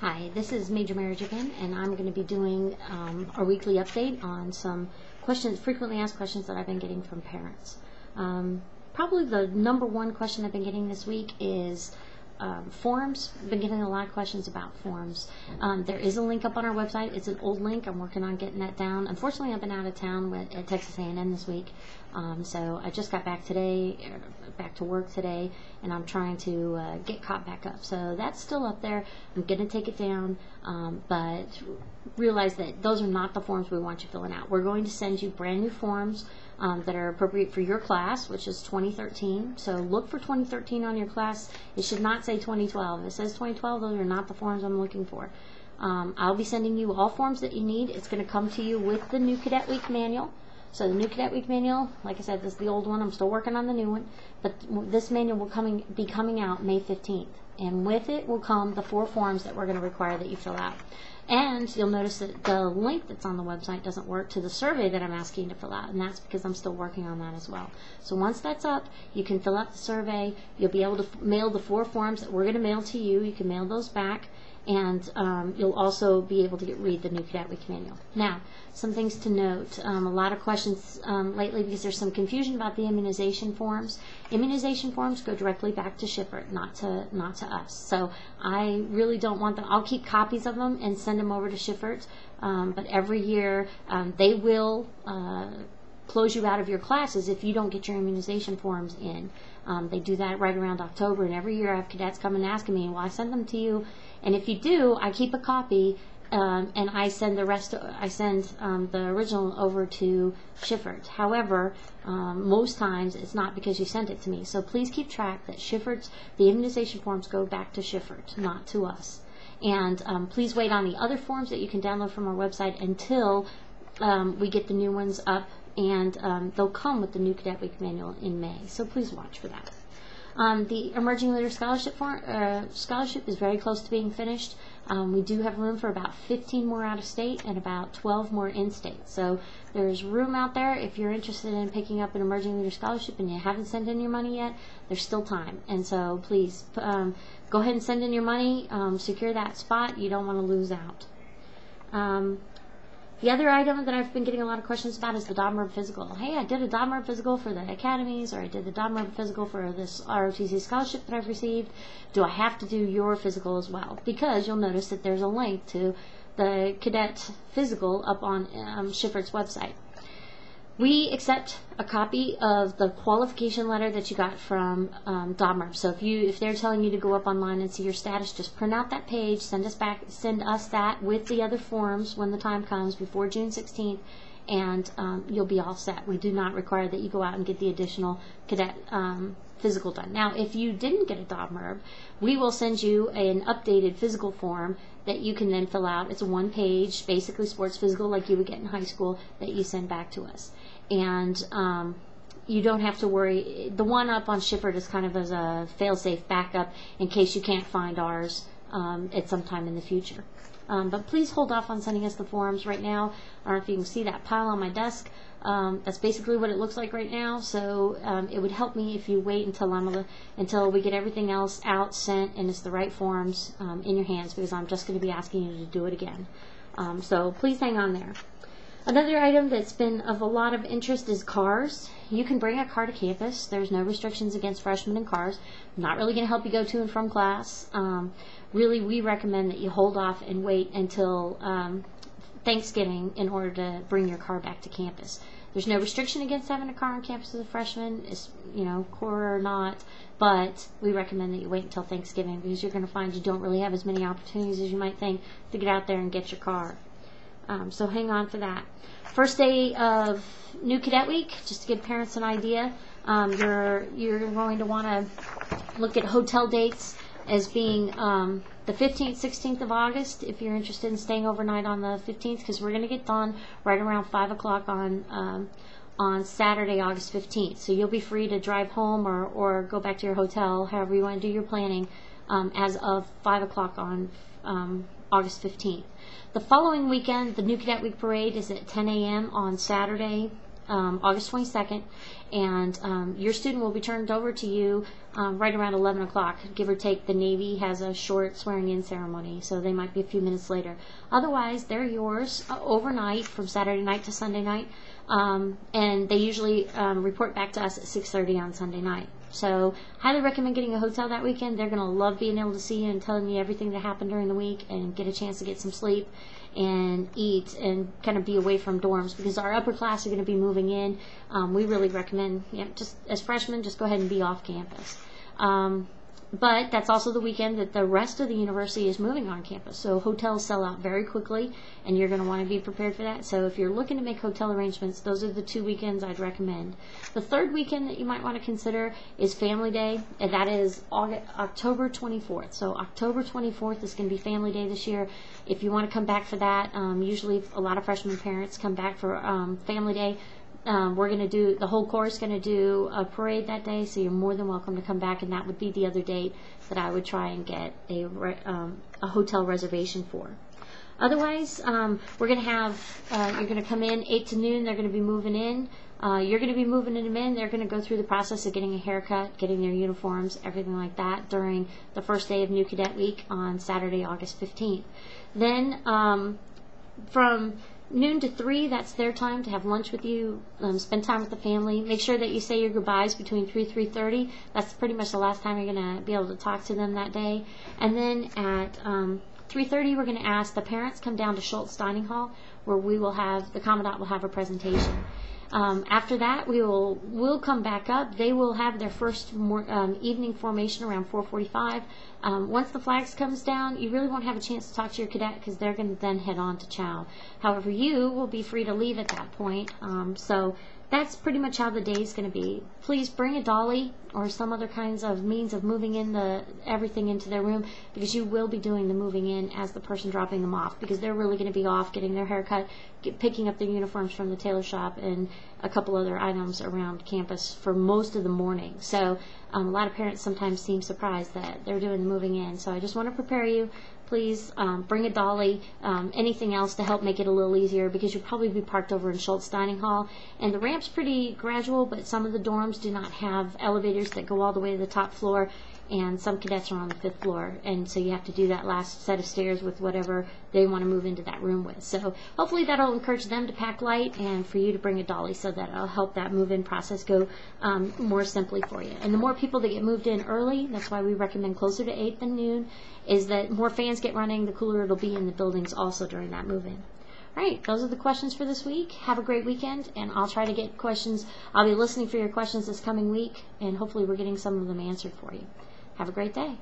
Hi, this is Major Marriage again, and I'm going to be doing a weekly update on some questions, frequently asked questions that I've been getting from parents. Probably the number one question I've been getting this week is forms. I've been getting a lot of questions about forms. There is a link up on our website. It's an old link. I'm working on getting that down. Unfortunately, I've been out of town at Texas A&M this week, so I just got back to work today, and I'm trying to get caught back up. So that's still up there. I'm going to take it down, but realize that those are not the forms we want you filling out. We're going to send you brand new forms that are appropriate for your class, which is 2013. So look for 2013 on your class. It should not say 2012. If it says 2012, those are not the forms I'm looking for. I'll be sending you all forms that you need. It's going to come to you with the new Cadet Week manual. So the new Cadet Week manual, like I said, this is the old one. I'm still working on the new one. But this manual will be coming out May 15th. And with it will come the 4 forms that we're going to require that you fill out. And you'll notice that the link that's on the website doesn't work to the survey that I'm asking you to fill out, and that's because I'm still working on that as well. So once that's up, you can fill out the survey. You'll be able to mail the 4 forms that we're going to mail to you. You can mail those back, and you'll also be able to read the new Cadet Week manual. Now, some things to note. A lot of questions lately because there's some confusion about the immunization forms. Immunization forms go directly back to Shipper, not to us. So I really don't want them. I'll keep copies of them and send them over to Shiffert, but every year they will close you out of your classes if you don't get your immunization forms in. They do that right around October, and every year I have cadets come and asking me, well, I send them to you, and if you do, I keep a copy, and I send the rest. I send the original over to Shiffert. However, most times it's not because you sent it to me. So please keep track that the immunization forms go back to Shiffert, not to us. And please wait on the other forms that you can download from our website until we get the new ones up, and they'll come with the new Cadet Week manual in May. So please watch for that. The Emerging Leader Scholarship is very close to being finished. We do have room for about 15 more out of state and about 12 more in state. So there's room out there. If you're interested in picking up an Emerging Leader Scholarship and you haven't sent in your money yet, there's still time. And so please go ahead and send in your money, secure that spot. You don't want to lose out. The other item that I've been getting a lot of questions about is the DOMRB physical. Hey, I did a DOMRB physical for the academies, or I did the DOMRB physical for this ROTC scholarship that I've received. Do I have to do your physical as well? Because you'll notice that there's a link to the cadet physical up on Shiffert's website. We accept a copy of the qualification letter that you got from DOMRB. So if they're telling you to go up online and see your status, just print out that page, send us that with the other forms when the time comes before June 16th, and you'll be all set. We do not require that you go out and get the additional cadet physical done. Now, if you didn't get a DOMRB, we will send you an updated physical form that you can then fill out. It's a 1-page, basically sports physical like you would get in high school, that you send back to us. And you don't have to worry. The one up on Shiffert is kind of as a fail-safe backup in case you can't find ours at some time in the future. But please hold off on sending us the forms right now. I don't know if you can see that pile on my desk. That's basically what it looks like right now. So it would help me if you wait until we get everything else out, sent, and it's the right forms in your hands, because I'm just going to be asking you to do it again. So please hang on there. Another item that's been of a lot of interest is cars. You can bring a car to campus. There's no restrictions against freshmen and cars. Not really going to help you go to and from class. Really, we recommend that you hold off and wait until Thanksgiving in order to bring your car back to campus. There's no restriction against having a car on campus as a freshman, core or not, but we recommend that you wait until Thanksgiving, because you're going to find you don't really have as many opportunities as you might think to get out there and get your car. So hang on for that. First day of new Cadet Week, just to give parents an idea, you're going to want to look at hotel dates as being the 15th, 16th of August, if you're interested in staying overnight on the 15th, because we're going to get done right around 5 o'clock on Saturday, August 15th. So you'll be free to drive home or go back to your hotel, however you want to do your planning, as of 5 o'clock on August 15th. The following weekend, the New Cadet Week Parade is at 10 a.m. on Saturday, August 22nd, and your student will be turned over to you right around 11 o'clock, give or take. The Navy has a short swearing-in ceremony, so they might be a few minutes later. Otherwise, they're yours overnight from Saturday night to Sunday night, and they usually report back to us at 6:30 on Sunday night. So highly recommend getting a hotel that weekend. They're going to love being able to see you and telling you everything that happened during the week, and get a chance to get some sleep and eat and kind of be away from dorms, because our upper class are going to be moving in. We really recommend, just as freshmen, just go ahead and be off campus. But that's also the weekend that the rest of the university is moving on campus. So hotels sell out very quickly, and you're going to want to be prepared for that. So if you're looking to make hotel arrangements, those are the 2 weekends I'd recommend. The third weekend that you might want to consider is Family Day, and that is October 24th. So October 24th is going to be Family Day this year. If you want to come back for that, usually a lot of freshman parents come back for Family Day. We're going to do, the whole course going to do a parade that day, so you're more than welcome to come back, and that would be the other date that I would try and get a hotel reservation for. Otherwise, we're going to have, you're going to come in 8 to noon, they're going to be moving in. You're going to be moving them in. They're going to go through the process of getting a haircut, getting their uniforms, everything like that during the first day of New Cadet Week on Saturday, August 15th. Then from noon to 3, that's their time to have lunch with you, spend time with the family. Make sure that you say your goodbyes between 3:30. That's pretty much the last time you're going to be able to talk to them that day. And then at 3:30, we're going to ask the parents come down to Schultz Dining Hall, where we will have, the Commandant will have a presentation. After that, we'll come back up. They will have their first evening formation around 4:45. Once the flags comes down, you really won't have a chance to talk to your cadet, because they're going to then head on to chow. However, you will be free to leave at that point. So that's pretty much how the day is going to be. Please bring a dolly or some other kinds of means of moving in everything into their room, because you will be doing the moving in as the person dropping them off, because they're really going to be off getting their hair cut, picking up their uniforms from the tailor shop, and a couple other items around campus for most of the morning. So a lot of parents sometimes seem surprised that they're doing the moving in. So I just want to prepare you. Please bring a dolly, anything else to help make it a little easier, because you'll probably be parked over in Schultz Dining Hall. And the ramp's pretty gradual, but some of the dorms do not have elevators that go all the way to the top floor, and some cadets are on the 5th floor, and so you have to do that last set of stairs with whatever they want to move into that room with. So hopefully that'll encourage them to pack light, and for you to bring a dolly, so that it'll help that move-in process go more simply for you. And the more people that get moved in early, that's why we recommend closer to 8 than noon, is that more fans get running, the cooler it'll be in the buildings also during that move-in. All right, those are the questions for this week. Have a great weekend, and I'll try to get questions. I'll be listening for your questions this coming week, and hopefully we're getting some of them answered for you. Have a great day.